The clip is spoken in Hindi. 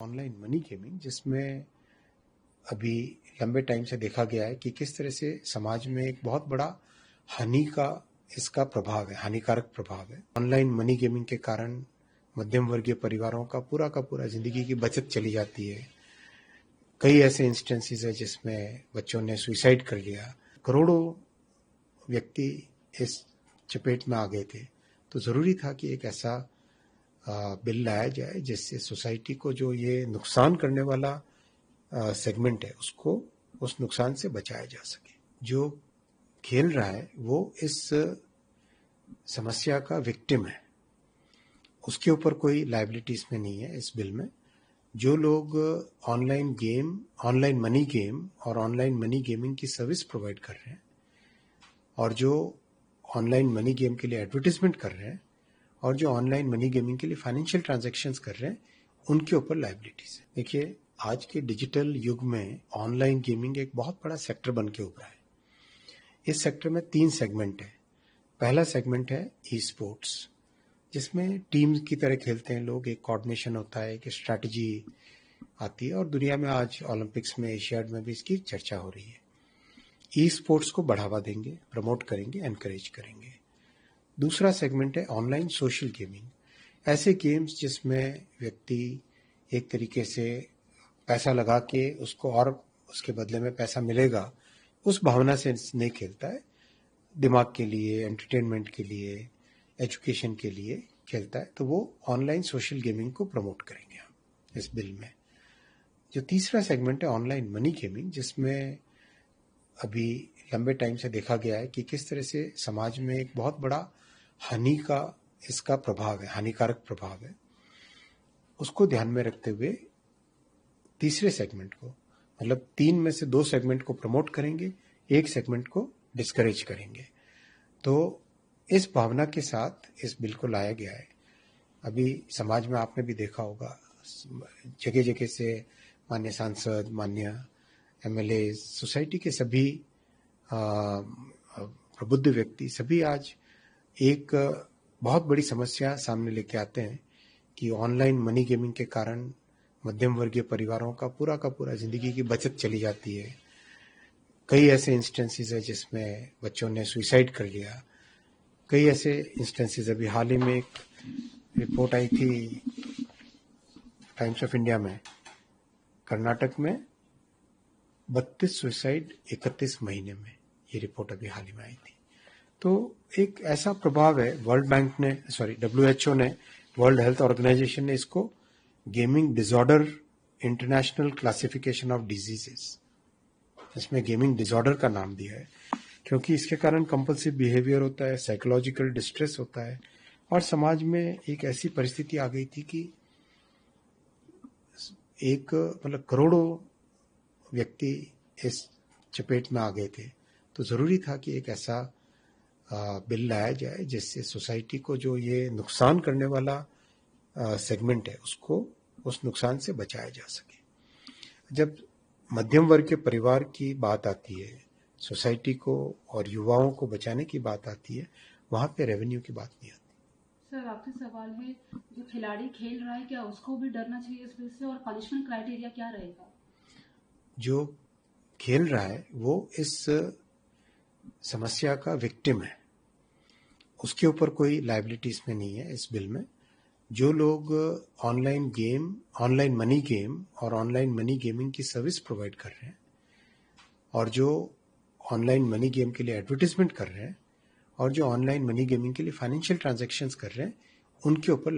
ऑनलाइन मनी गेमिंग, जिसमें अभी लंबे टाइम से देखा गया है कि किस तरह से समाज में एक बहुत बड़ा हानि का इसका प्रभाव है, हानिकारक प्रभाव है। ऑनलाइन मनी गेमिंग के कारण मध्यम वर्गीय परिवारों का पूरा जिंदगी की बचत चली जाती है। कई ऐसे इंस्टेंसेस है जिसमें बच्चों ने सुसाइड कर लिया। करोड़ों व्यक्ति इस चपेट में आ गए थे। तो जरूरी था कि एक ऐसा बिल लाया जाए जिससे सोसाइटी को जो ये नुकसान करने वाला सेगमेंट है उसको उस नुकसान से बचाया जा सके। जो खेल रहा है वो इस समस्या का विक्टिम है, उसके ऊपर कोई लायबिलिटी इसमें नहीं है इस बिल में। जो लोग ऑनलाइन मनी गेम और ऑनलाइन मनी गेमिंग की सर्विस प्रोवाइड कर रहे हैं और जो ऑनलाइन मनी गेम के लिए एडवर्टीजमेंट कर रहे हैं और जो ऑनलाइन मनी गेमिंग के लिए फाइनेंशियल ट्रांजैक्शंस कर रहे हैं, उनके ऊपर लायबिलिटीज है। देखिए, आज के डिजिटल युग में ऑनलाइन गेमिंग एक बहुत बड़ा सेक्टर बन के उभरा है। इस सेक्टर में 3 सेगमेंट है। पहला सेगमेंट है ई स्पोर्ट्स, जिसमें टीम की तरह खेलते हैं लोग, एक कोऑर्डिनेशन होता है, एक स्ट्रैटेजी आती है और दुनिया में आज ओलंपिक्स में, एशियाड में भी इसकी चर्चा हो रही है। ई स्पोर्ट्स को बढ़ावा देंगे, प्रमोट करेंगे, एनकरेज करेंगे। दूसरा सेगमेंट है ऑनलाइन सोशल गेमिंग, ऐसे गेम्स जिसमें व्यक्ति एक तरीके से पैसा लगा के उसको और उसके बदले में पैसा मिलेगा उस भावना से नहीं खेलता है, दिमाग के लिए, एंटरटेनमेंट के लिए, एजुकेशन के लिए खेलता है। तो वो ऑनलाइन सोशल गेमिंग को प्रमोट करेंगे हम इस बिल में। जो तीसरा सेगमेंट है ऑनलाइन मनी गेमिंग, जिसमें अभी लंबे टाइम से देखा गया है कि किस तरह से समाज में एक बहुत बड़ा हानि का इसका प्रभाव है, हानिकारक प्रभाव है। उसको ध्यान में रखते हुए तीसरे सेगमेंट को, मतलब 3 में से 2 सेगमेंट को प्रमोट करेंगे, 1 सेगमेंट को डिस्करेज करेंगे। तो इस भावना के साथ इस बिल को लाया गया है। अभी समाज में आपने भी देखा होगा, जगह जगह से माननीय सांसद, माननीय एमएलए, सोसाइटी के सभी प्रबुद्ध व्यक्ति सभी आज एक बहुत बड़ी समस्या सामने लेके आते हैं कि ऑनलाइन मनी गेमिंग के कारण मध्यम वर्गीय परिवारों का पूरा जिंदगी की बचत चली जाती है। कई ऐसे इंस्टेंसेस है जिसमें बच्चों ने सुसाइड कर लिया। कई ऐसे इंस्टेंसेस, अभी हाल ही में एक रिपोर्ट आई थी टाइम्स ऑफ इंडिया में, कर्नाटक में 32 सुसाइड 31 महीने में, ये रिपोर्ट अभी हाल ही में आई थी। तो एक ऐसा प्रभाव है। WHO ने, वर्ल्ड हेल्थ ऑर्गेनाइजेशन ने इसको gaming disorder international classification of diseases, इसमें गेमिंग डिसऑर्डर का नाम दिया है, क्योंकि इसके कारण कंपल्सिव बिहेवियर होता है, साइकोलॉजिकल डिस्ट्रेस होता है और समाज में एक ऐसी परिस्थिति आ गई थी कि करोड़ों व्यक्ति इस चपेट में आ गए थे। तो जरूरी था कि एक ऐसा बिल लाया जाए जिससे सोसाइटी को जो ये नुकसान करने वाला सेगमेंट है उसको उस नुकसान से बचाया जा सके। जब मध्यम वर्ग के परिवार की बात आती है, सोसाइटी को और युवाओं को बचाने की बात आती है, वहां पे रेवेन्यू की बात नहीं आती। सर, आपसे सवाल है, जो खिलाड़ी खेल रहा है क्या उसको भी डरना चाहिए इस वजह से, और पनिशमेंट क्राइटेरिया क्या रहेगा? जो खेल रहा है वो इस समस्या का विक्टिम है, उसके ऊपर कोई लायबिलिटी इसमें नहीं है इस बिल में। जो लोग ऑनलाइन मनी गेम और ऑनलाइन मनी गेमिंग की सर्विस प्रोवाइड कर रहे हैं और जो ऑनलाइन मनी गेम के लिए एडवर्टीजमेंट कर रहे हैं और जो ऑनलाइन मनी गेमिंग के लिए फाइनेंशियल ट्रांजैक्शंस कर रहे हैं, उनके ऊपर